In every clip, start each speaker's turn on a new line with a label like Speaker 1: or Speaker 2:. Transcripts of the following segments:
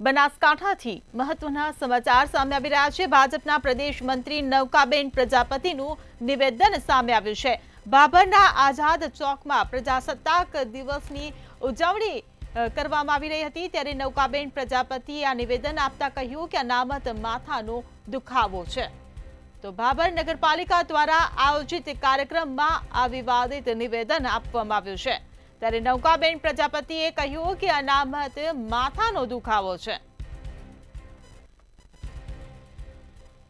Speaker 1: બનાસકાંઠાથી મહત્વના સમાચાર સામે આવી રહ્યા છે। ભાજપના પ્રદેશ મંત્રી નૌકાબેન પ્રજાપતિનું નિવેદન સામે આવ્યું છે। ભાભરના આઝાદ ચોકમાં પ્રજાસત્તાક દિવસની ઉજવણી કરવામાં આવી રહી હતી, ત્યારે નૌકાબેન પ્રજાપતિએ આ નિવેદન આપતા કહ્યું કે અનામત માથાનો દુખાવો છે। તો ભાભર નગરપાલિકા દ્વારા આયોજિત કાર્યક્રમમાં આ વિવાદિત નિવેદન આપવામાં આવ્યું છે। ત્યારે નૌકાબેન પ્રજાપતિએ કહ્યું કે અનામત માથાનો દુખાવો છે।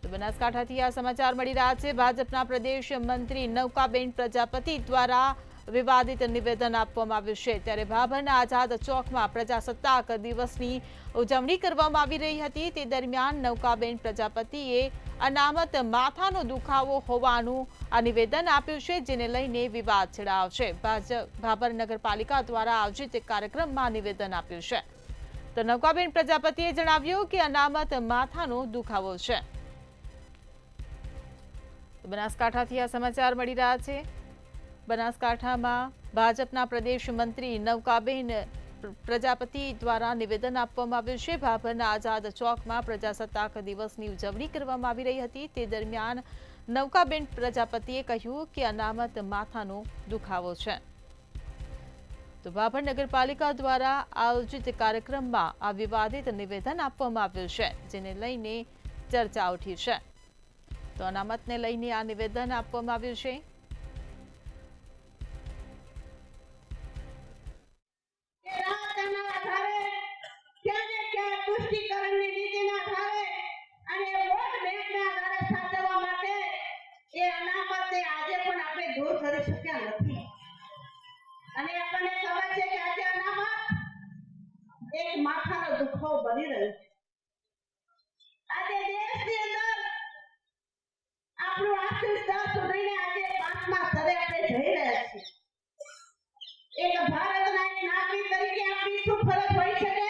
Speaker 1: તો બનાસકાંઠાથી આ સમાચાર મળી રહ્યા છે। ભાજપના પ્રદેશ મંત્રી નૌકાબેન પ્રજાપતિ દ્વારા વિવાદિત નિવેદન આપવામાં આવ્યું છે। ત્યારે ભાભરના આઝાદ ચોકમાં પ્રજાસત્તાક દિવસની ઉજવણી કરવામાં આવી રહી હતી, તે દરમિયાન નૌકાબેન પ્રજાપતિએ અનામત માથાનો દુખાવો હોવાનું આ નિવેદન આપ્યું છે, જેને લઈને વિવાદ છેડાયો છે। ભાભર નગરપાલિકા દ્વારા આયોજિત કાર્યક્રમમાં નિવેદન આપ્યું છે। તો નૌકાબેન પ્રજાપતિએ જણાવ્યું કે અનામત માથાનો દુખાવો છે। બનાસકાંઠાથી આ સમાચાર મળી રહ્યા છે। બનાસકાંઠામાં ભાજપના પ્રદેશ મંત્રી નૌકાબેન પ્રજાપતિ દ્વારા નિવેદન આપવામાં આવ્યું છે। ભાભરના આઝાદ ચોકમાં પ્રજાસત્તાક દિવસની ઉજવણી કરવામાં આવી રહી હતી, તે દરમિયાન નૌકાબેન પ્રજાપતિએ કહ્યું કે અનામત માથાનો દુખાવો છે। તો ભાભર નગરપાલિકા દ્વારા આયોજિત કાર્યક્રમમાં આ વિવાદિત નિવેદન આપવામાં આવ્યું છે, જેને લઈને ચર્ચા ઉઠી છે। તો અનામતને લઈને આ નિવેદન આપવામાં આવ્યું છે।
Speaker 2: માથાનો દુખાવો બની રહ્યો છે। આજે દેશની અંદર આપણું આર્થિક સ્તર સુધરીને આજે 5મા સ્તરે આપણે જઈ રહ્યા છીએ। એક ભારતના એક નાગરિક તરીકે આપણી શું ફરજ હોય શકે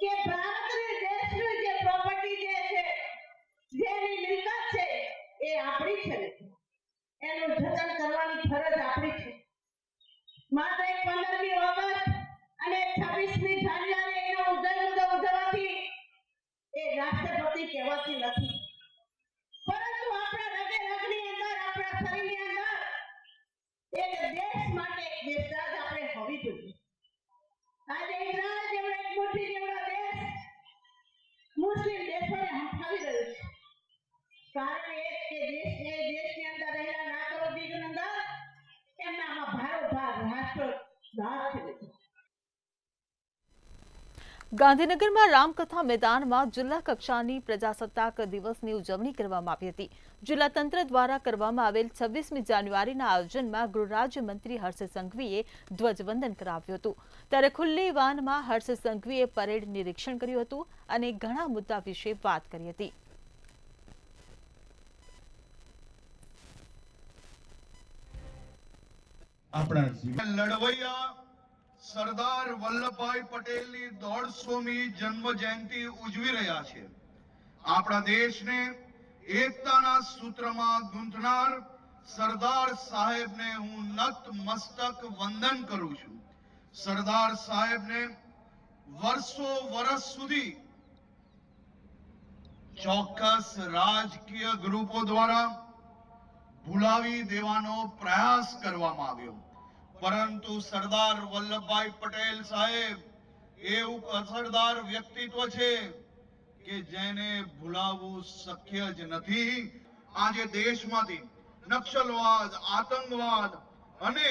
Speaker 2: કે ભારતની દેશની જે પ્રોપર્ટી જે છે, જેની મિલકત છે, એ આપણી છે, એનું જતન કરવાની ફરજ આપણી છે। માત્ર 15મી ઓગસ્ટ અને 26મી જાન્યુઆરી એનો ઉજવવાથી એ રાષ્ટ્રપતિ કહેવાતી નથી, પરંતુ આપણા રગે રગની અંદર, આપણા શરીરની અંદર એક દેશ માટે એક દેશરાજ આપણે હોવી જોઈએ। આજે ઇઝરાયલ જેવો એક મુઠ્ઠી જેવડો દેશ મુસ્લિમ દેશોને હંફાવી રહ્યો છે। કારણ એ કે દેશની અંદર રહેલા નાગરિકોની અંદર એમનામાં ભારોભાર રાષ્ટ્રદાહ છે।
Speaker 1: ગાંધીનગરમાં રામકથા મેદાનમાં જિલ્લા કક્ષાની પ્રજાસત્તાક દિવસની ઉજવણી કરવામાં આવી હતી। જિલ્લા તંત્ર દ્વારા કરવામાં આવેલ 26મી જાન્યુઆરીના આયોજનમાં ગૃહ રાજ્યમંત્રી હર્ષ સંઘવીએ ધ્વજવંદન કરાવ્યું હતું। ત્યારે ખુલ્લી વાનમાં હર્ષ સંઘવીએ પરેડ નિરીક્ષણ કર્યું હતું અને ઘણા મુદ્દા વિશે વાત કરી હતી।
Speaker 3: સરદાર વલ્લભભાઈ પટેલની 150મી જન્મ જયંતિ ઉજવી રહ્યા છે। આપણા દેશને એકતાના સૂત્રમાં ગૂંથનાર સરદાર સાહેબને હું નતમસ્તક વંદન કરું છું। સરદાર સાહેબને વર્ષ સુધી ચોક્કસ રાજકીય ગ્રુપો દ્વારા ભૂલાવી દેવાનો પ્રયાસ કરવામાં આવ્યો, પરંતુ સરદાર વલ્લભભાઈ પટેલ સાહેબ એવું અસરદાર વ્યક્તિત્વ છે કે જેને ભૂલાવવું શક્ય જ નથી। આજે દેશમાંથી નક્સલવાદ, આતંકવાદ અને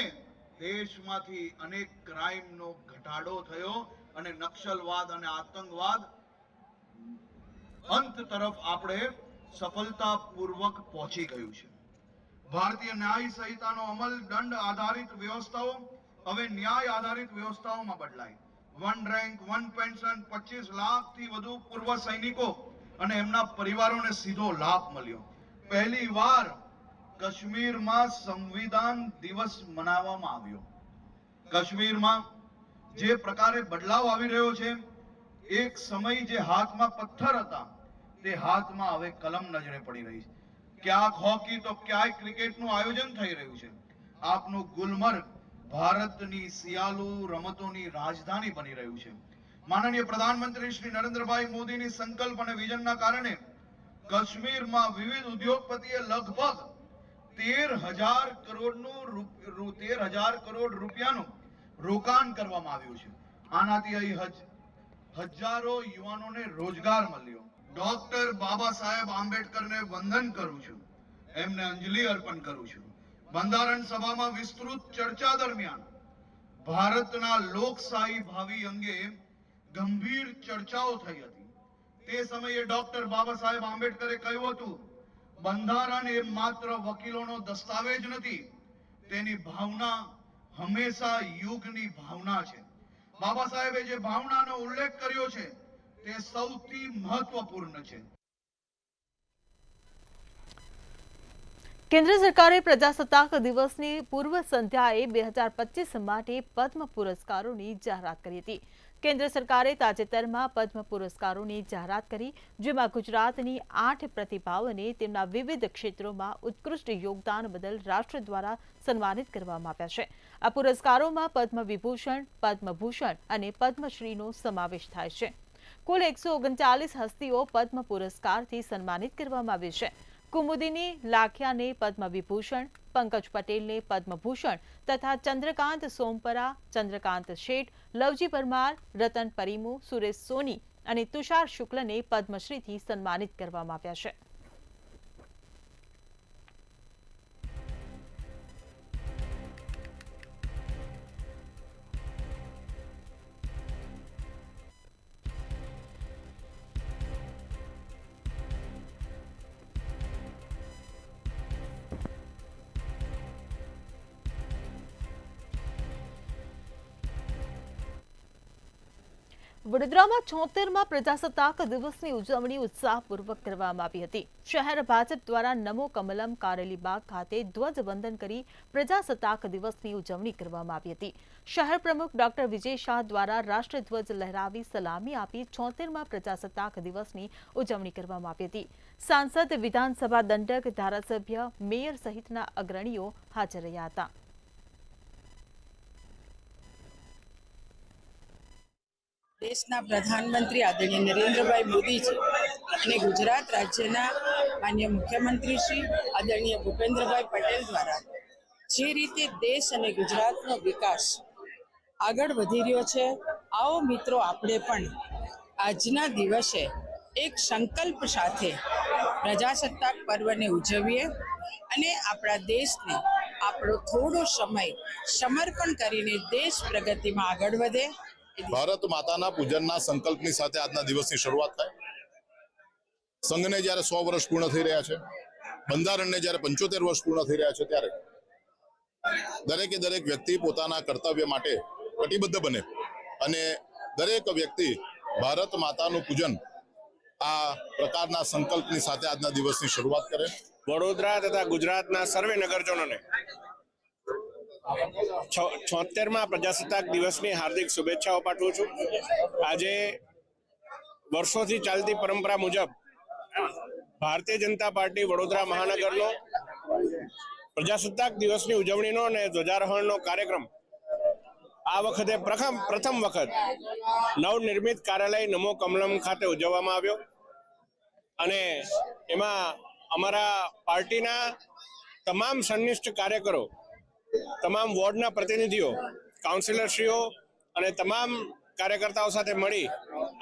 Speaker 3: દેશમાંથી અનેક ક્રાઇમનો ઘટાડો થયો અને નક્સલવાદ અને આતંકવાદ અંત તરફ આપણે સફળતાપૂર્વક પહોંચી ગયું છે। ભારતીય ન્યાય સંહિતાનો અમલ દંડ આધારિત વ્યવસ્થાઓ હવે ન્યાય આધારિત વ્યવસ્થાઓમાં બદલાઈ। 1 રેન્ક 1 પેન્શન 25 લાખથી વધુ પૂર્વ સૈનિકો અને એમના પરિવારોને સીધો લાભ મળ્યો। પહેલી વાર કાશ્મીરમાં સંવિધાન દિવસ મનાવવામાં આવ્યો। કાશ્મીરમાં જે પ્રકારે બદલાવ આવી રહ્યો છે, એક સમય જે હાથમાં પથ્થર હતા તે હાથમાં હવે કલમ નજરે પડી રહી છે। ક્યાંક હોકી તો ક્યાંક ક્રિકેટનું આયોજન થઈ રહ્યું છે। આપનું ગુલમર્ગ ભારતની સિયાલુ રમતોની રાજધાની બની રહ્યું છે। માનનીય પ્રધાનમંત્રી શ્રી નરેન્દ્રભાઈ મોદીની સંકલ્પ અને વિઝનના કારણે કાશ્મીરમાં વિવિધ ઉદ્યોગપતિએ લગભગ 13,000 કરોડ રૂપિયાનું રોકાણ કરવામાં આવ્યું છે. આનાથી અહીં હજારો યુવાનોને રોજગાર મળ્યો. ડોક્ટર બાબા સાહેબ આંબેડકરને વંદન કરું છું, એમને અંજલિ અર્પણ કરું છું. બંધારણ સભામાં વિસ્તૃત ચર્ચા દરમિયાન ભારતના લોકશાહી ભાવિ અંગે ગંભીર ચર્ચાઓ થઈ હતી. તે સમયે ડોક્ટર બાબા સાહેબ આંબેડકરે કહ્યું હતું, બંધારણ એ માત્ર વકીલોનો દસ્તાવેજ નથી, તેની ભાવના હંમેશા યુગની ભાવના છે. બાબા સાહેબે જે ભાવનાનો ઉલ્લેખ કર્યો છે તે સૌથી મહત્વપૂર્ણ છે.
Speaker 1: કેન્દ્ર સરકારે પ્રજાસત્તાક દિવસની પૂર્વ સંધ્યાએ 2025 માટે પદ્મ પુરસ્કારોની જાહેરાત કરી હતી. કેન્દ્ર સરકારે તાજેતરમાં પદ્મ પુરસ્કારોની જાહેરાત કરી, જેમાં ગુજરાતની 8 પ્રતિભાઓને તેમના વિવિધ ક્ષેત્રોમાં ઉત્કૃષ્ટ યોગદાન બદલ રાષ્ટ્ર દ્વારા સન્માનિત કરવામાં આવ્યા છે. આ પુરસ્કારોમાં પદ્મ વિભૂષણ, પદ્મભૂષણ અને પદ્મશ્રીનો સમાવેશ થાય છે. કુલ 139 હસ્તીઓ પદ્મ પુરસ્કારથી સન્માનિત કરવામાં આવી છે. કુમુદિની લાખિયાને પદ્મ વિભૂષણ, પંકજ પટેલને પદ્મભૂષણ તથા ચંદ્રકાંત સોમપરા, ચંદ્રકાંત શેઠ, લવજી પરમાર, રતન પરિમુ, સુરેશ સોની અને તુષાર શુક્લને પદ્મશ્રીથી સન્માનિત કરવામાં આવ્યા છે. વડોદરામાં 76મા પ્રજાસત્તાક દિવસની ઉજવણી ઉત્સાહપૂર્વક કરવામાં આવી હતી. શહેર ભાજપ દ્વારા નમો કમલમ કારેલીબાગ ખાતે ધ્વજવંદન કરી પ્રજાસત્તાક દિવસની ઉજવણી કરવામાં આવી હતી. શહેર પ્રમુખ ડોક્ટર વિજય શાહ દ્વારા રાષ્ટ્રધ્વજ લહેરાવી સલામી આપી 76મા પ્રજાસત્તાક દિવસની ઉજવણી કરવામાં આવી હતી. સાંસદ, વિધાનસભા દંડક, ધારાસભ્ય, મેયર સહિતના અગ્રણીઓ હાજર રહ્યા હતા.
Speaker 4: દેશના પ્રધાનમંત્રી આદરણીય નરેન્દ્રભાઈ મોદીજી અને ગુજરાત રાજ્યના માન્ય મુખ્યમંત્રી શ્રી આદરણીય ભૂપેન્દ્રભાઈ પટેલ દ્વારા જે રીતે દેશ અને ગુજરાતનો વિકાસ આગળ વધી રહ્યો છે, આવો મિત્રો આપણે પણ આજના દિવસે એક સંકલ્પ સાથે પ્રજાસત્તાક પર્વને ઉજવીએ અને આપણા દેશને આપણો થોડો સમય સમર્પણ કરીને દેશ પ્રગતિમાં આગળ વધે.
Speaker 5: ભારત માતાના પૂજનના સંકલ્પની સાથે આજના દિવસની શરૂઆત થાય. સંઘને જ્યારે 100 વર્ષ પૂર્ણ થઈ રહ્યા છે, બંધારણને જ્યારે 75 વર્ષ પૂર્ણ થઈ રહ્યા છે, ત્યારે દરેકે દરેક વ્યક્તિ પોતાના કર્તવ્ય માટે કટિબદ્ધ બને અને દરેક વ્યક્તિ ભારત માતાનું પૂજન આ પ્રકારના સંકલ્પની સાથે આજના દિવસની શરૂઆત કરે.
Speaker 6: વડોદરા તથા ગુજરાતના સર્વે નગરજનોને 76મા પ્રજાસત્તાક દિવસની હાર્દિક શુભેચ્છાઓ પાઠવું છું. આજે વર્ષોથી ચાલતી પરંપરા મુજબ ભારતીય જનતા પાર્ટી વડોદરા મહાનગરનો પ્રજાસત્તાક દિવસની ઉજવણીનો અને ધ્વજારોહણનો કાર્યક્રમ આ વખતે પ્રથમ વખત નવનિર્મિત કાર્યાલય નમો કમલમ ખાતે ઉજવવામાં આવ્યો અને એમાં અમારા પાર્ટીના તમામ સંનિષ્ઠ કાર્યકરો, તમામ વોર્ડના પ્રતિનિધિઓ, કાઉન્સિલરશ્રીઓ અને તમામ કાર્યકર્તાઓ સાથે મળી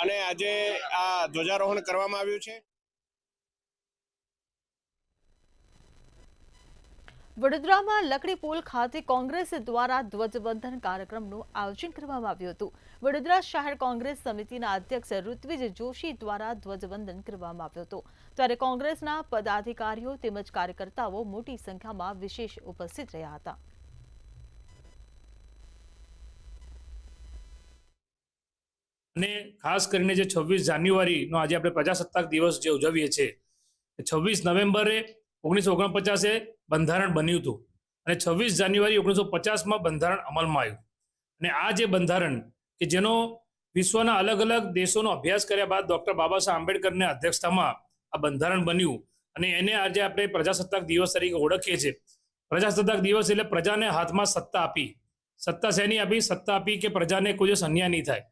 Speaker 6: અને આજે આ ધ્વજારોહણ કરવામાં આવ્યું છે.
Speaker 1: વડોદરામાં લકડી પુલ ખાતે કોંગ્રેસ દ્વારા ધ્વજવંદન કાર્યક્રમનું આયોજન કરવામાં આવ્યું હતું. વડોદરા શહેર કોંગ્રેસ સમિતિના અધ્યક્ષ ઋત્વિજ જોશી દ્વારા ધ્વજવંદન કરવામાં આવ્યું હતું. ત્યારે કોંગ્રેસના પદાધિકારીઓ તેમજ કાર્યકર્તાઓ મોટી સંખ્યામાં વિશેષ ઉપસ્થિત રહ્યા હતા.
Speaker 7: અને ખાસ કરીને જે 26 જાન્યુઆરીનો આજે આપણે પ્રજાસત્તાક દિવસ જે ઉજવીએ છીએ, 26 નવેમ્બરે 1949 બંધારણ બન્યું હતું અને 26 જાન્યુઆરી 1950માં બંધારણ અમલમાં આવ્યું. અને આ જે બંધારણ કે જેનો વિશ્વના અલગ અલગ દેશોનો અભ્યાસ કર્યા બાદ ડૉક્ટર બાબા સાહેબ આંબેડકરની અધ્યક્ષતામાં આ બંધારણ બન્યું અને એને આજે આપણે પ્રજાસત્તાક દિવસ તરીકે ઓળખીએ છીએ. પ્રજાસત્તાક દિવસ એટલે પ્રજાને હાથમાં સત્તા આપી. સત્તા શેની આપી? સત્તા આપી કે પ્રજાને કોઈ દિવસ અન્યાય નહીં થાય.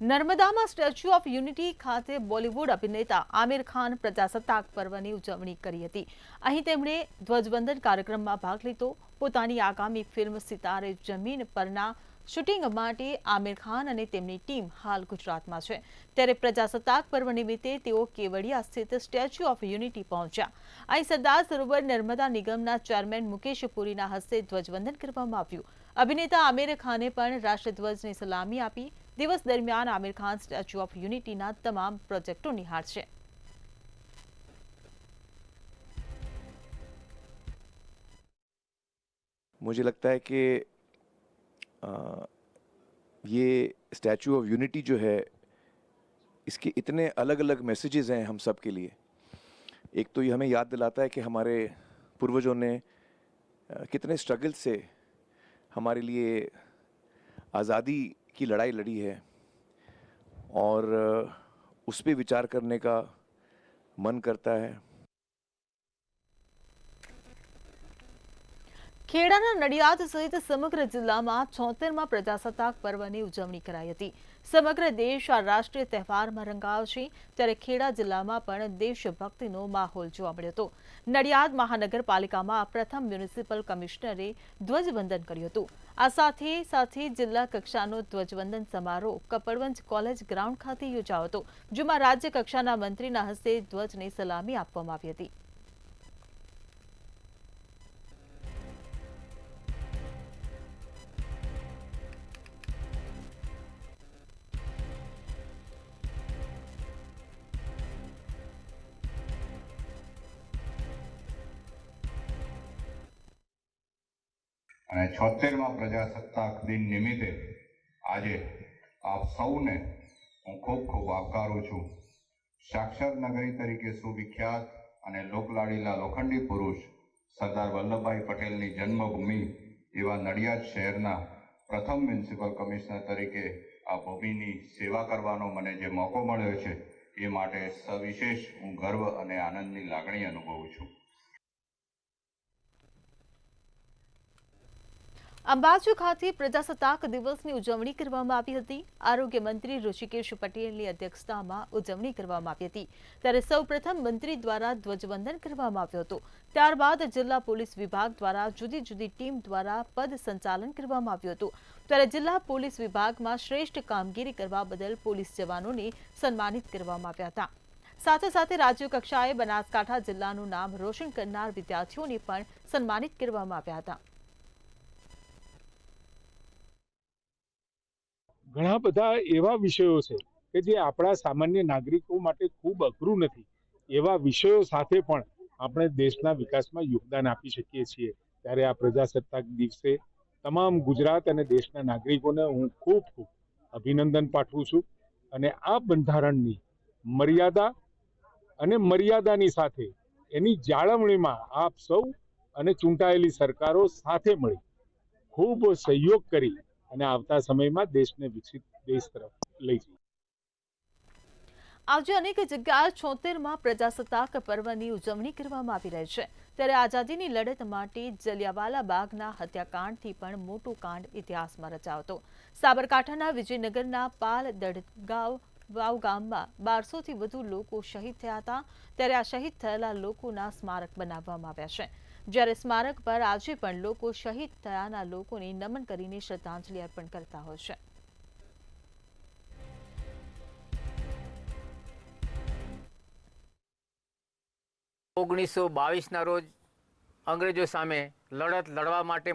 Speaker 1: નર્મદામાં સ્ટેચ્યુ ઓફ યુનિટી ખાતે બોલિવૂડ અભિનેતા આમિર ખાન પ્રજાસત્તાક પર્વની ઉજવણી કરી હતી. અહીં તેમણે ધ્વજવંદન કાર્યક્રમમાં ભાગ લીધો. પોતાની આગામી ફિલ્મ સિતારે જમીન પરના શૂટિંગ માટે આમિર ખાન અને તેમની ટીમ હાલ ગુજરાતમાં છે. ત્યારે પ્રજાસત્તાક પર્વ નિમિત્તે તેઓ કેવડિયા સ્થિત સ્ટેચ્યુ ઓફ યુનિટી પહોંચ્યા. અહીં સરદાર સરોવર નર્મદા નિગમના ચેરમેન મુકેશ પુરીના હસ્તે ધ્વજવંદન કરવામાં આવ્યું. અભિનેતા આમિર ખાને પણ રાષ્ટ્રધ્વજને સલામી આપી. દિવસ દરમિયાન આમિર ખાન સ્ટેચ્યુ ઓફ યુનિટીના તમામ પ્રોજેક્ટો નિહાળશે.
Speaker 8: मुझे लगता है कि ये स्टैचू ऑफ यूनिटी जो है इसके इतने अलग अलग मैसेजेस हैं हम सब के लिए. एक तो ये हमें याद दिलाता है कि हमारे पूर्वजों ने कितने स्ट्रगल से हमारे लिए आज़ादी की लड़ाई लड़ी है और उस पर विचार करने का मन करता है.
Speaker 1: ખેડાના નડિયાદ સહિત સમગ્ર જિલ્લામાં 76મા પ્રજાસત્તાક પર્વની ઉજવણી કરાઈ હતી. સમગ્ર દેશ આ રાષ્ટ્રીય તહેવારમાં રંગાયો છે. ત્યારે ખેડા જિલ્લામાં પણ દેશભક્તિનો માહોલ જોવા મળ્યો હતો. નડિયાદ મહાનગરપાલિકામાં પ્રથમ મ્યુનિસિપલ કમિશનરે ધ્વજવંદન કર્યું હતું. આ સાથે જિલ્લા કક્ષાનો ધ્વજવંદન સમારોહ કપડવંજ કોલેજ ગ્રાઉન્ડ ખાતે યોજાયો હતો, જેમાં રાજ્ય કક્ષાના મંત્રીના હસ્તે ધ્વજને સલામી આપવામાં આવી હતી.
Speaker 9: અને 76મા પ્રજાસત્તાક દિન નિમિત્તે આજે આપ સૌને હું ખૂબ ખૂબ આવકારું છું. સાક્ષર નગરી તરીકે સુવિખ્યાત અને લોકલાડીલા લોખંડી પુરુષ સરદાર વલ્લભભાઈ પટેલની જન્મભૂમિ એવા નડિયાદ શહેરના પ્રથમ મ્યુનિસિપલ કમિશનર તરીકે આ ભૂમિની સેવા કરવાનો મને જે મોકો મળ્યો છે એ માટે સવિશેષ હું ગર્વ અને આનંદની લાગણી અનુભવું છું.
Speaker 1: અંબાજી ખાતે પ્રજાસત્તાક દિવસની ઉજવણી કરવામાં આવી હતી. આરોગ્ય મંત્રી ઋષિકેશ પટેલની અધ્યક્ષતામાં ઉજવણી કરવામાં આવી હતી. ત્યારે સૌપ્રથમ મંત્રી દ્વારા ધ્વજવંદન કરવામાં આવ્યું હતું. ત્યારબાદ જિલ્લા પોલીસ વિભાગ દ્વારા જુદી જુદી ટીમ દ્વારા પદ સંચાલન કરવામાં આવ્યું હતું. ત્યારે જિલ્લા પોલીસ વિભાગમાં શ્રેષ્ઠ કામગીરી કરવા બદલ પોલીસ જવાનોને સન્માનિત કરવામાં આવ્યા હતા. સાથે રાજ્ય કક્ષાએ બનાસકાંઠા જિલ્લાનું નામ રોશન કરનાર વિદ્યાર્થીઓને પણ સન્માનિત કરવામાં આવ્યા હતા.
Speaker 10: ઘણા બધા એવા વિષયો છે કે જે આપણા સામાન્ય નાગરિકો માટે ખૂબ અઘરું નથી. એવા વિષયો સાથે પણ આપણે દેશના વિકાસમાં યોગદાન આપી શકીએ છીએ. ત્યારે આ પ્રજાસત્તાક દિવસે તમામ ગુજરાત અને દેશના નાગરિકોને હું ખૂબ ખૂબ અભિનંદન પાઠવું છું. અને આ બંધારણની મર્યાદા અને મર્યાદાની સાથે એની જાળવણીમાં આપ સૌ અને ચૂંટાયેલી સરકારો સાથે મળી ખૂબ સહયોગ કરી અને આવતા સમયમાં દેશને વિકસિત દેશ તરફ લઈ જઈએ.
Speaker 1: આજે અનેક જગ્યાએ 76મા પ્રજાસત્તાક પર્વની ઉજવણી કરવામાં આવી રહી છે. ત્યારે આઝાદીની લડત માટે જલિયાવાલા બાગના હત્યાકાંડથી પણ મોટું કાંડ ઇતિહાસમાં રચાયો હતો. સાબરકાંઠાના વિજયનગરના પાલ દડગાંવ વાવ ગામમાં 1200થી વધુ લોકો શહીદ થયા હતા. ત્યારે આ શહીદ થયેલા લોકોના સ્મારક બનાવવામાં આવ્યા છે. જ્યારે સ્મારક પર આજે પણ લોકો શહીદ થયાના લોકોને નમન કરીને શ્રદ્ધાંજલિ અર્પણ કરતા હોય છે.
Speaker 11: ના રોજ અંગ્રેજો સામે લડત લડવા માટે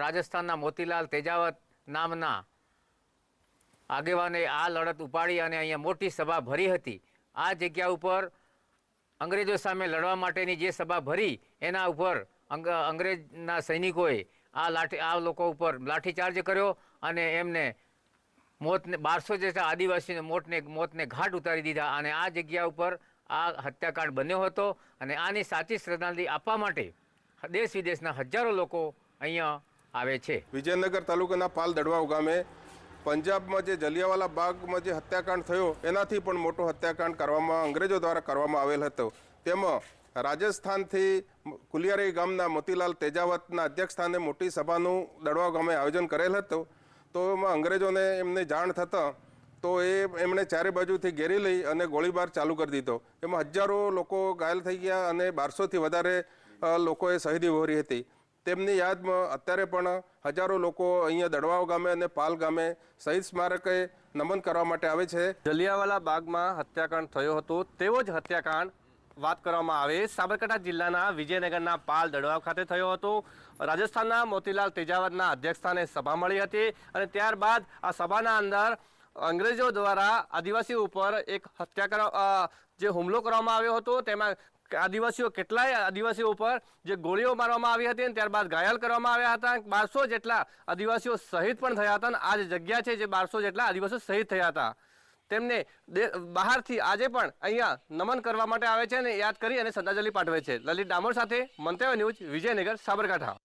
Speaker 11: રાજસ્થાનના મોતીલાલ તેજાવત નામના આગેવાને આ લડત ઉપાડી અને અહીંયા મોટી સભા ભરી હતી. આ જગ્યા ઉપર અંગ્રેજો સામે લડવા માટેની જે સભા ભરી એના ઉપર અંગ્રેજના સૈનિકોએ આ લોકો ઉપર લાઠીચાર્જ કર્યો અને એમને 1200 જેટલા આદિવાસીને મોતને ઘાટ ઉતારી દીધા. અને આ જગ્યા ઉપર આ હત્યાકાંડ બન્યો હતો. અને આની સાચી શ્રદ્ધાંજલિ આપવા માટે દેશ વિદેશના હજારો લોકો અહીંયા આવે છે.
Speaker 6: વિજયનગર તાલુકાના પાલ દડવાવ ગામે પંજાબમાં જે જલિયાવાલા બાગમાં જે હત્યાકાંડ થયો એનાથી પણ મોટો હત્યાકાંડ અંગ્રેજો દ્વારા કરવામાં આવેલ હતો. તેમાં રાજસ્થાનથી કુલિયારી ગામના મોતીલાલ તેજાવતના અધ્યક્ષસ્થાને મોટી સભાનું દડવાવ ગામે આયોજન કરેલ હતું. તો એમાં અંગ્રેજોને એમની જાણ થતાં
Speaker 12: તો એમણે ચારે બાજુથી ઘેરી લઈ અને ગોળીબાર ચાલુ કરી દીધો. એમાં હજારો લોકો ઘાયલ થઈ ગયા અને 1200થી વધારે લોકોએ શહીદી વહોરી હતી. તેમની યાદમાં અત્યારે પણ હજારો લોકો અહીંયા દડવાવ ગામે અને પાલ ગામે શહીદ સ્મારકે નમન કરવા માટે આવે છે.
Speaker 13: જલિયાવાલા બાગમાં હત્યાકાંડ થયો હતો તેવો જ હત્યાકાંડ વાત કરવામાં આવે સાબરકાંઠા જિલ્લાના વિજયનગરના પાલ દડવાવ ખાતે થયો હતો. રાજસ્થાનના મોતીલાલ તેજાવતના અધ્યક્ષસ્થાને સભા મળી હતી અને ત્યારબાદ આ સભાના અંદર અંગ્રેજો દ્વારા આદિવાસીઓ ઉપર એક જે હુમલો કરવામાં આવ્યો હતો તેમાં કેટલાય આદિવાસીઓ ઉપર જે ગોળીઓ મારવામાં આવી હતી અને ત્યારબાદ ઘાયલ કરવામાં આવ્યા હતા. 1200 જેટલા આદિવાસીઓ શહીદ પણ થયા હતા અને આ જ જગ્યા છે જે 1200 જેટલા આદિવાસીઓ શહીદ થયા હતા તેમને બહારથી આજે પણ અહીંયા નમન કરવા માટે આવે છે અને યાદ કરી અને શ્રદ્ધાંજલિ પાઠવે છે. લલિત ડામોર સાથે મંતવ્ય ન્યૂઝ, વિજયનગર, સાબરકાંઠા.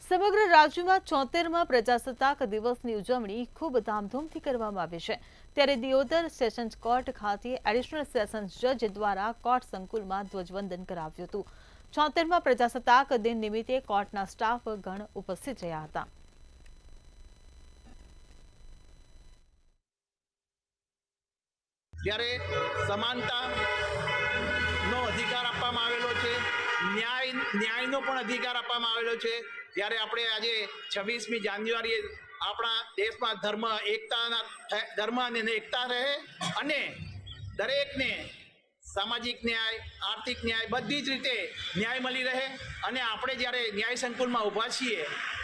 Speaker 1: સમગ્ર રાજ્યમાં 74મા પ્રજાસત્તાક દિવસની ઉજવણી ખૂબ ધામધૂમથી કરવામાં આવી છે. ત્યારે દિયોદર સેશન્સ કોર્ટ ખાતે એડિશનલ સેશન્સ જજ દ્વારા કોર્ટ સંકુલમાં ધ્વજવંદન કરાવ્યું હતું. 74મા પ્રજાસત્તાક દિન નિમિત્તે કોર્ટના સ્ટાફ ગણ ઉપસ્થિત રહ્યા હતા.
Speaker 14: ત્યારે સમાનતાનો અધિકાર આપવામાં આવેલો છે, ન્યાયનો પણ અધિકાર આપવામાં આવેલો છે. ત્યારે આપણે આજે 26મી જાન્યુઆરીએ આપણા દેશમાં ધર્મ અને એકતા રહે અને દરેકને સામાજિક ન્યાય, આર્થિક ન્યાય, બધી જ રીતે ન્યાય મળી રહે અને આપણે જ્યારે ન્યાય સંકુલમાં ઊભા છીએ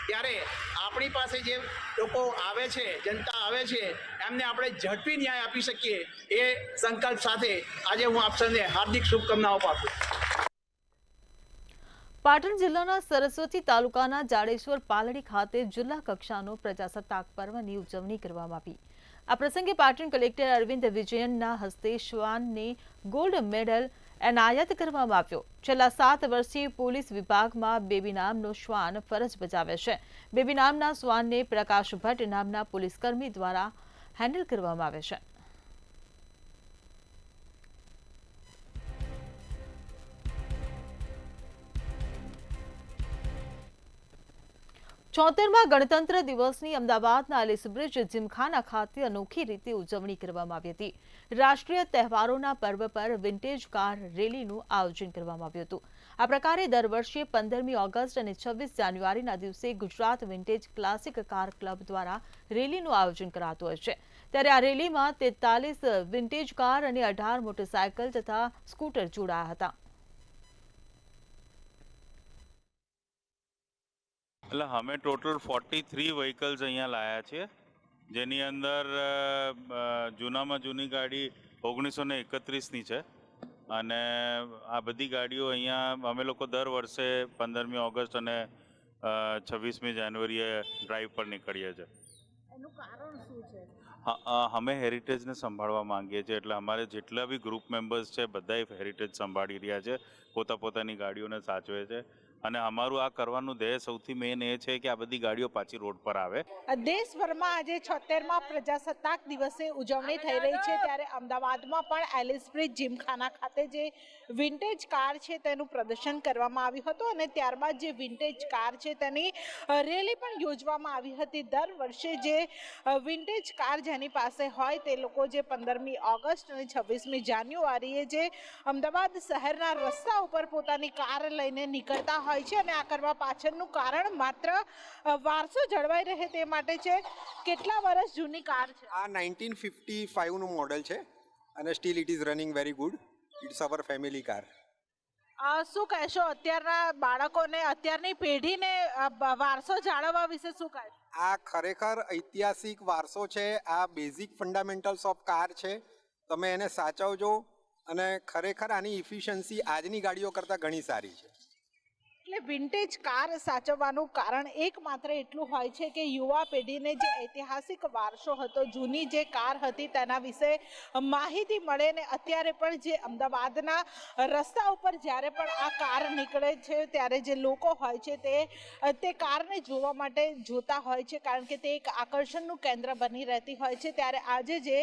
Speaker 14: ત્યારે આપણી પાસે જે લોકો આવે છે, જનતા આવે છે, એમને આપણે ઝડપી ન્યાય આપી શકીએ એ સંકલ્પ સાથે આજે હું આપ સૌને હાર્દિક શુભકામનાઓ પાઠવું.
Speaker 1: પાટણ જિલ્લાના સરસ્વતી તાલુકાના જાડેશ્વર પાલડી ખાતે જિલ્લા કક્ષાનો પ્રજાસત્તાક પર્વની ઉજવણી કરવામાં આવી. આ પ્રસંગે પાટણ કલેક્ટર અરવિંદ વિજયનના હસ્તે શ્વાનને ગોલ્ડ મેડલ એનાયત કરવામાં આવ્યો. છેલ્લા 7 વર્ષથી પોલીસ વિભાગમાં બેબી નામનો શ્વાન ફરજ બજાવે છે. બેબી નામના શ્વાનને પ્રકાશ ભટ્ટ નામના પોલીસકર્મી દ્વારા હેન્ડલ કરવામાં આવે છે. ચોતેરમાં ગણતંત્ર દિવસની અમદાવાદના એલિસબ્રિજ જીમખાના ખાતે અનોખી રીતે ઉજવણી કરવામાં આવી હતી. રાષ્ટ્રીય તહેવારોના પર્વ પર વિન્ટેજ કાર રેલીનું આયોજન કરવામાં આવ્યું હતું. આ પ્રકારે દર વર્ષે 15મી ઓગસ્ટ અને 26 જાન્યુઆરીના દિવસે Gujarat vintage classic car club દ્વારા રેલીનું આયોજન કરાતું હોય છે. ત્યારે આ રેલીમાં 43 વિન્ટેજ કાર અને 18 મોટરસાયકલ તથા સ્કૂટર જોડાયા હતા.
Speaker 15: એટલે અમે ટોટલ 43 વ્હીકલ્સ અહીંયા લાયા છીએ, જેની અંદર જૂનામાં જૂની ગાડી 1931ની છે અને આ બધી ગાડીઓ અહીંયા અમે લોકો દર વર્ષે 15મી ઓગસ્ટ અને 26મી જાન્યુઆરીએ ડ્રાઈવ પર નીકળીએ છીએ.
Speaker 2: એનું કારણ શું છે?
Speaker 15: અમે હેરિટેજને સંભાળવા માંગીએ છીએ, એટલે અમારે જેટલા બી ગ્રુપ મેમ્બર્સ છે બધાય હેરિટેજ સંભાળી રહ્યા છે, પોતાની ગાડીઓને સાચવે છે અને અમારું આ કરવાનું ધ્યેય સૌથી મેઇન એ છે કે આ બધી ગાડીઓ પાછી રોડ પર આવે.
Speaker 2: દેશભરમાં આજે 76મા પ્રજાસત્તાક દિવસે ઉજવણી થઈ રહી છે, ત્યારે અમદાવાદમાં પણ એલિસબ્રિજ જીમખાના ખાતે જે વિન્ટેજ કાર છે તેનું પ્રદર્શન કરવામાં આવ્યું હતું અને ત્યારબાદ જે વિન્ટેજ કાર છે તેની રેલી પણ યોજવામાં આવી હતી. દર વર્ષે જે વિન્ટેજ કાર જેની પાસે હોય તે લોકો જે 15મી ઓગસ્ટ અને 26મી જાન્યુઆરીએ જે અમદાવાદ શહેરના રસ્તા ઉપર પોતાની કાર લઈને નીકળતા હોય છે અને આ કરવા પાછળનું કારણ માત્ર વારસો જળવાઈ રહે તે માટે છે. કેટલા વર્ષ જૂની કાર છે?
Speaker 16: આ 1955 નું મોડેલ છે અને still it is running very good. It's our family car.
Speaker 2: શું કહેશો અત્યારના બાળકોને, અત્યારની પેઢીને વારસો જાળવવા વિશે શું કહેશો?
Speaker 16: આ ખરેખર ઐતિહાસિક વારસો છે. આ બેઝિક ફંડામેન્ટલ્સ ઓફ કાર છે. તમે એને સાચવજો અને ખરેખર આની ઇફિશિયન્સી આજની ગાડીઓ કરતાં ઘણી સારી છે.
Speaker 2: એટલે વિન્ટેજ કાર સાચવવાનું કારણ એકમાત્ર એટલું હોય છે કે યુવા પેઢીને જે ઐતિહાસિક વારસો હતો, જૂની જે કાર હતી તેના વિશે માહિતી મળે ને અત્યારે પણ જે અમદાવાદના રસ્તા ઉપર જ્યારે પણ આ કાર નીકળે છે ત્યારે જે લોકો હોય છે તે કારને જોવા માટે જોતા હોય છે, કારણ કે તે એક આકર્ષણનું કેન્દ્ર બની રહેતી હોય છે. ત્યારે આજે જે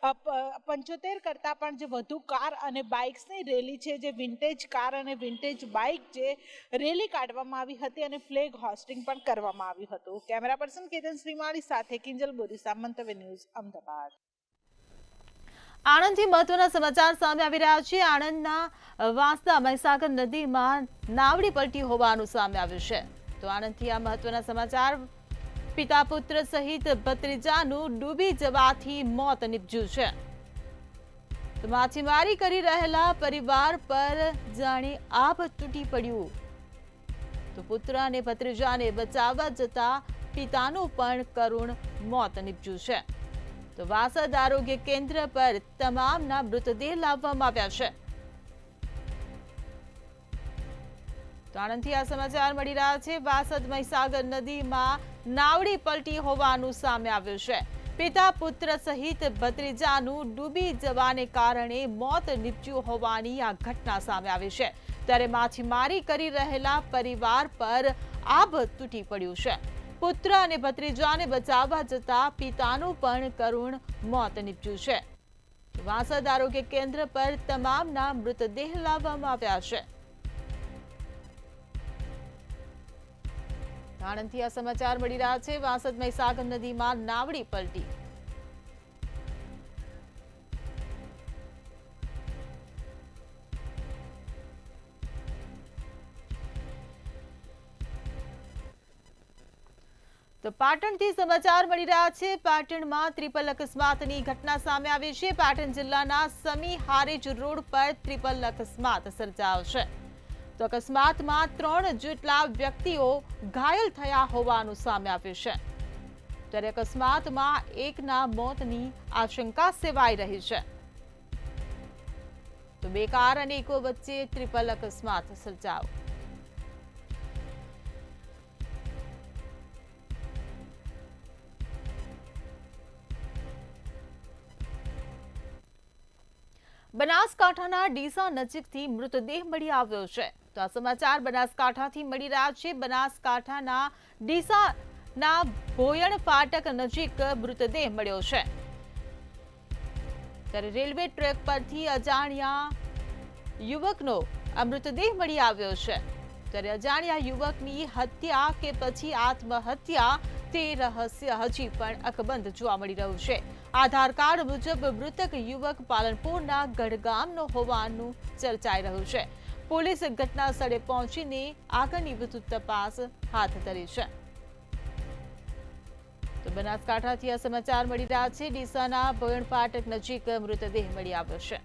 Speaker 2: 75 કરતાં પણ જે વધુ કાર અને બાઇક્સની રેલી છે, જે વિન્ટેજ કાર અને વિન્ટેજ બાઇક જે રેલી
Speaker 17: રેલી કાઢવામાં આવી હતી અને ફ્લેગ હોસ્ટિંગ પણ કરવામાં આવ્યું હતું. કેમેરા પર્સન કેતન શ્રીમાળી સાથે કિંજલ બોરીસા, મંતવ્ય ન્યૂઝ, અમદાવાદ.
Speaker 1: આણંદથી મહત્વના સમાચાર સામે આવી રહ્યા છે. આણંદના વાંસદા મહીસાગર નદીમાં નાવડી પલટી હોવાનું સામે આવ્યું છે. તો આણંદથી આ મહત્વના સમાચાર. પિતા પુત્ર સહિત ભત્રીજાનું ડૂબી જવાથી મોત નીપજ્યું છે. તો માછીમારી કરી રહેલા પરિવાર પર જાણે આભ તૂટી પડ્યું. તો પુત્ર અને ભત્રીજાને બચાવવા જતા પિતાનું પણ કરુણ મોત નીપજ્યું છે. તો વાસદ આરોગ્ય કેન્દ્ર પર તમામના મૃતદેહ લાવવામાં આવ્યા છે. તો આણંદથી આ સમાચાર મળી રહ્યા છે. વાસદ મહીસાગર નદીમાં નાવડી પલટી હોવાનું સામે આવ્યું છે. પિતા પુત્ર સહિત ભત્રીજાનું ડૂબી જવાને કારણે મોત નીપજ્યું હોવાની આ ઘટના સામે આવી છે. ત્યારે માછીમારી કરી રહેલા પરિવાર પર આભ તૂટી પડ્યું છે. પુત્ર અને ભત્રીજાને બચાવવા જતા પિતાનું પણ કરુણ મોત નીપજ્યું છે. વાસદ આરોગ્ય કેન્દ્ર પર તમામના મૃતદેહ લાવવામાં આવ્યા છે. આણંદથી આ સમાચાર મળી રહ્યા છે. વાસદ મહીસાગર નદીમાં નાવડી પલટી. તો પાટણથી સમાચાર મળી રહ્યા છે. પાટણમાં ટ્રિપલ અકસ્માતની ઘટના સામે આવી છે. પાટણ જિલ્લાના સમી હારીજ રોડ પર ટ્રિપલ અકસ્માત સર્જાયો છે. તો અકસ્માતમાં 3 જેટલા વ્યક્તિઓ ઘાયલ થયા હોવાનું સામે આવ્યું છે. ત્યારે અકસ્માતમાં એકના મોતની આશંકા સેવાઈ રહી છે. તો 2 કાર અને ઇકો વચ્ચે ટ્રિપલ અકસ્માત સર્જાયો. બનાસકાંઠાના ડીસા નજીકથી મૃતદેહ મળી આવ્યો છે. તો આ સમાચાર બનાસકાંઠાથી મળી રહ્યા છે. બનાસકાંઠાના ડીસાના ભોયણ ફાટક નજીક મૃતદેહ મળ્યો છે. ત્યારે રેલવે ટ્રેક પરથી અજાણ્યા યુવકનો આ મૃતદેહ મળી આવ્યો છે. ત્યારે અજાણ્યા યુવકની હત્યા કે પછી આત્મહત્યા તે રહસ્ય હજી પણ અકબંધ જોવા મળી રહ્યું છે. આધાર કાર્ડ મુજબ મૃતક યુવક પાલનપુરના ગઢગામનો હોવાનું ચર્ચાઈ રહ્યું છે. પોલીસ ઘટના સ્થળે પહોંચીને આગળની વધુ તપાસ હાથ ધરી છે. તો બનાસકાંઠાથી આ સમાચાર મળી રહ્યા છે. ડીસાના ભોયણ ફાટક નજીક મૃતદેહ મળી આવ્યો છે.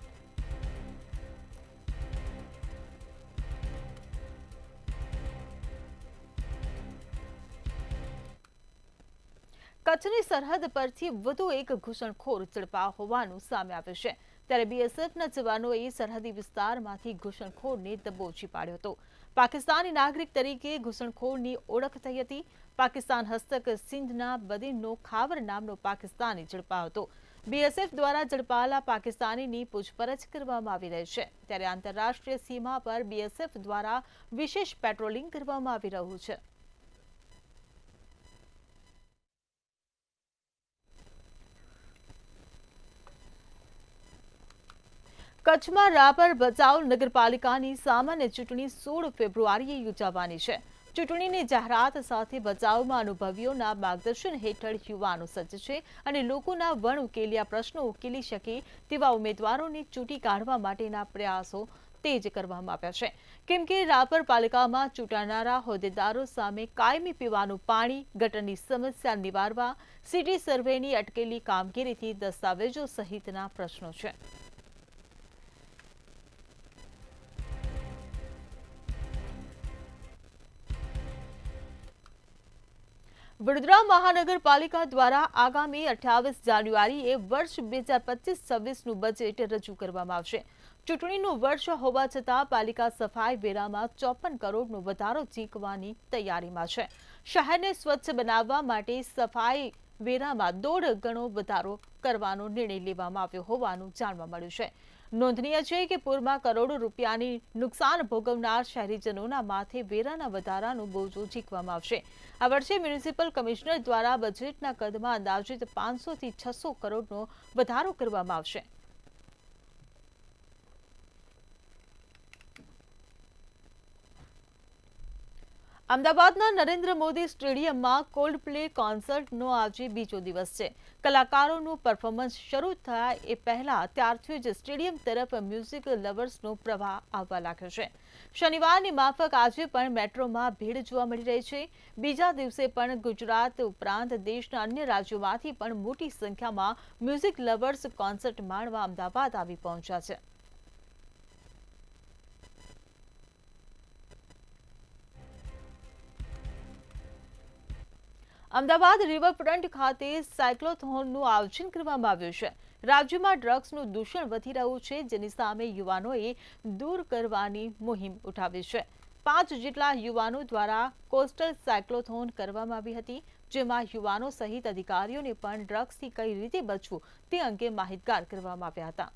Speaker 1: કચ્છની સરહદ પરથી વધુ એક ઘૂસણખોર ઝડપાયો હોવાનું સામે આવ્યું છે. ત્યારે બીએસએફના જવાનોએ સરહદી વિસ્તારમાંથી ઘૂસણખોરને દબોચી પાડ્યો હતો. પાકિસ્તાની નાગરિક તરીકે ઘૂસણખોરની ઓળખ થઈ હતી. પાકિસ્તાન હસ્તક સિંધના બદીનનો ખાવર નામનો પાકિસ્તાની ઝડપાયો હતો. બીએસએફ દ્વારા ઝડપાયેલા પાકિસ્તાનીની પૂછપરછ કરવામાં આવી રહી છે. ત્યારે આંતરરાષ્ટ્રીય સીમા પર બીએસએફ દ્વારા વિશેષ પેટ્રોલિંગ કરવામાં આવી રહ્યું છે. કચ્છમાં રાપર ભચાઉ નગરપાલિકાની સામાન્ય ચૂંટણી 16 ફેબ્રુઆરીએ યોજાવાની છે. ચૂંટણીની જાહેરાત સાથે ભચાઉમાં અનુભવીઓના માર્ગદર્શન હેઠળ યુવાનો સજ્જ છે અને લોકોના વણ ઉકેલ્યા પ્રશ્નો ઉકેલી શકે તેવા ઉમેદવારોને ચૂંટી કાઢવા માટેના પ્રયાસો તેજ કરવામાં આવ્યા છે. કેમ કે રાપર પાલિકામાં ચૂંટાનારા હોદ્દેદારો સામે કાયમી પીવાનું પાણી, ગટરની સમસ્યા નિવારવા, સિટી સર્વેની અટકેલી કામગીરીથી દસ્તાવેજો સહિતના પ્રશ્નો છે. વડોદરા મહાનગરપાલિકા દ્વારા આગામી 28 જાન્યુઆરીએ વર્ષ 2025-26નું બજેટ રજૂ કરવામાં આવશે. ચૂંટણીનું વર્ષ હોવા છતાં પાલિકા સફાઈ વેરામાં 54 કરોડનો વધારો ચૂકવવાની તૈયારીમાં છે. શહેરને સ્વચ્છ બનાવવા માટે સફાઈ વેરામાં 1.5 ગણો વધારો કરવાનો નિર્ણય લેવામાં આવ્યો હોવાનું જાણવા મળ્યું છે. નોંધનીય છે કે પૂરમાં કરોડો રૂપિયાની નુકસાન ભોગવનાર શહેરીજનોના માથે વેરાના વધારાનો બોજો ઝીકવામાં આવશે. આ વર્ષે મ્યુનિસિપલ કમિશનર દ્વારા બજેટના કદમાં અંદાજિત 500 થી 600 કરોડનો વધારો કરવામાં આવશે. અમદાવાદના નરેન્દ્ર મોદી સ્ટેડિયમમાં કોલ્ડ પ્લે કોન્સર્ટનો આજે બીજો દિવસ છે. કલાકારોનું પરફોર્મન્સ શરૂ થાય એ પહેલા ત્યારથી જ સ્ટેડિયમ તરફ મ્યુઝિક લવર્સનો પ્રવાહ આવવા લાગ્યો છે. શનિવારની માફક આજે પણ મેટ્રોમાં ભીડ જોવા મળી રહી છે. બીજા દિવસે પણ ગુજરાત ઉપરાંત દેશના અન્ય રાજ્યોમાંથી પણ મોટી સંખ્યામાં મ્યુઝિક લવર્સ કોન્સર્ટ માણવા અમદાવાદ આવી પહોંચ્યા છે. અમદાવાદ રિવરફ્રન્ટ ખાતે સાયક્લોથોનનું આયોજન કરવામાં આવ્યું છે. રાજ્યમાં ડ્રગ્સનું દૂષણ વધી રહ્યું છે, જેની સામે યુવાનોએ દૂર કરવાની મુહિમ ઉઠાવી છે. 5 જેટલા યુવાનો દ્વારા કોસ્ટલ સાયક્લોથોન કરવામાં આવી હતી, જેમાં યુવાનો સહિત અધિકારીઓને પણ ડ્રગ્સથી કઈ રીતે બચવું તે અંગે માહિતગાર કરવામાં આવ્યા હતા.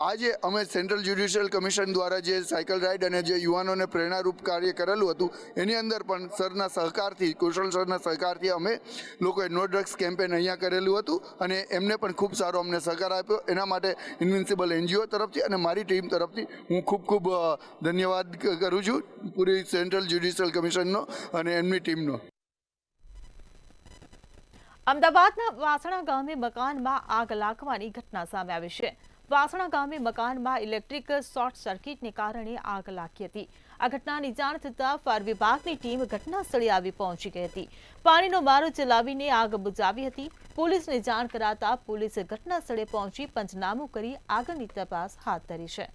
Speaker 18: આજે અમે સેન્ટ્રલ જ્યુડિશિયલ કમિશન દ્વારા જે સાયકલ રાઇડ અને જે યુવાનોને પ્રેરણારૂપ કાર્ય કરેલું હતું, એની અંદર પણ સરના સહકારથી, કુશળ સરના સહકારથી અમે લોકોએ નો ડ્રગ્સ કેમ્પેન અહીંયા કરેલું હતું અને એમને પણ ખૂબ સારો અમને સહકાર આપ્યો. એના માટે ઇન્વિન્સિબલ NGO તરફથી અને મારી ટીમ તરફથી હું ખૂબ ધન્યવાદ કરું છું પૂરી સેન્ટ્રલ જ્યુડિશિયલ કમિશનનો અને એમની ટીમનો.
Speaker 1: અમદાવાદના વાસણા ગામે મકાનમાં આગ લાગવાની ઘટના સામે આવી છે. વાસણા ગામે મકાનમાં ઇલેક્ટ્રિક શોર્ટ સર્કિટને કારણે આગ લાગી હતી. આ ઘટનાની જાણ થતાં ફાયર વિભાગની ટીમ ઘટના સ્થળે આવી પહોંચી ગઈ હતી. પાણીનો મારો ચલાવીને આગ બુઝાવી હતી. પોલીસને જાણ કરાતા પોલીસે ઘટના સ્થળે પહોંચી પંચનામું કરી આગળની તપાસ હાથ ધરી છે.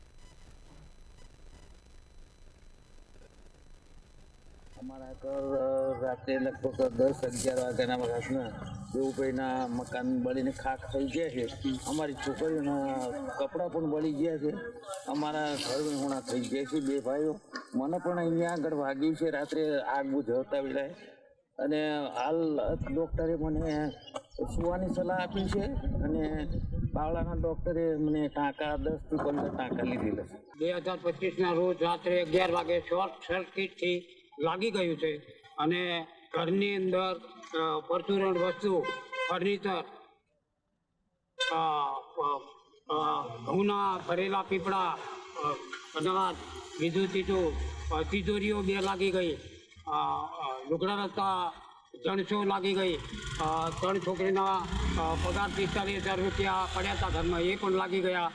Speaker 19: અમારા ઘર રાત્રે લગભગ 10-11 વાગ્યાના વખતના દેવુભાઈના મકાન બળીને ખાખ થઈ ગયા છે. અમારી છોકરીઓના કપડાં પણ બળી ગયા છે. અમારા ઘર વિહોણા થઈ ગયા છે 2 ભાઈઓ. મને પણ અહીંયા આગળ વાગ્યું છે રાત્રે આગ બુઝાવતા વેળાએ. અને હાલ ડૉક્ટરે મને સુવાની સલાહ આપી છે અને બાવળાના ડૉક્ટરે મને ટાંકા 10 થી 15 ટાંકા લીધેલા છે.
Speaker 20: 2025ના રોજ રાત્રે 11 વાગે શોર્ટ સર્કિટથી લાગી ગયું છે અને ઘરની અંદર પરચુરણ વસ્તુ, ફર્નિચર, ઘઉંના ભરેલા પીપળા, અનાજ, બીજું ત્રીજું, તિજોરીઓ 2 લાગી ગઈ, લુગડા લત્તા જણસો લાગી ગઈ, 3 છોકરીના પગાર 45,000 રૂપિયા પડ્યા હતા ઘરમાં, એ પણ લાગી ગયા.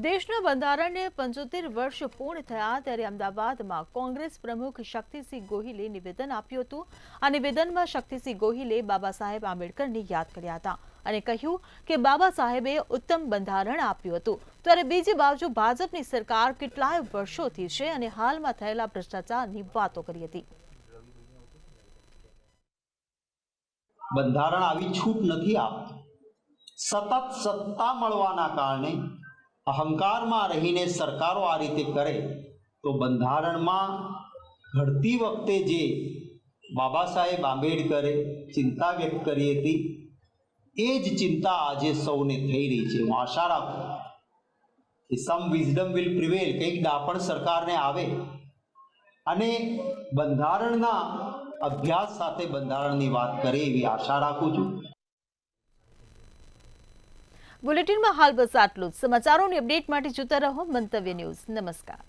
Speaker 1: દેશના બંધારણને 75 વર્ષ પૂર્ણ થયા ત્યારે અમદાવાદમાં કોંગ્રેસ પ્રમુખ શક્તિસિંહ ગોહિલે નિવેદન આપ્યું હતું. આ નિવેદનમાં શક્તિસિંહ ગોહિલે બાબા સાહેબ આંબેડકરને યાદ કર્યા હતા અને કહ્યું કે બાબા સાહેબે ઉત્તમ બંધારણ આપ્યું હતું. ત્યારે બીજી બાજુ ભાજપની સરકાર કેટલાય વર્ષોથી છે અને હાલમાં થયેલા ભ્રષ્ટાચારની વાતો કરી હતી.
Speaker 21: બંધારણ આવી છૂટ નથી આપતું. સતત સત્તા મળવાના કારણે અહંકારમાં રહીને સરકારો આ રીતે કરે તો બંધારણમાં ઘડતી વખતે જે બાબા સાહેબ આંબેડકરે ચિંતા વ્યક્ત કરી હતી એ જ ચિંતા આજે સૌને થઈ રહી છે. હું આશા રાખું કે સમ વિઝડમ વિલ પ્રિવેલ, કંઈક ડાપણ સરકારને આવે અને બંધારણના અભ્યાસ સાથે બંધારણની વાત કરે એવી આશા રાખું છું.
Speaker 1: બુલેટિનમાં હાલ બસ આટલું જ. સમાચારોની અપડેટ માટે જોતા રહો મંતવ્ય ન્યૂઝ. નમસ્કાર.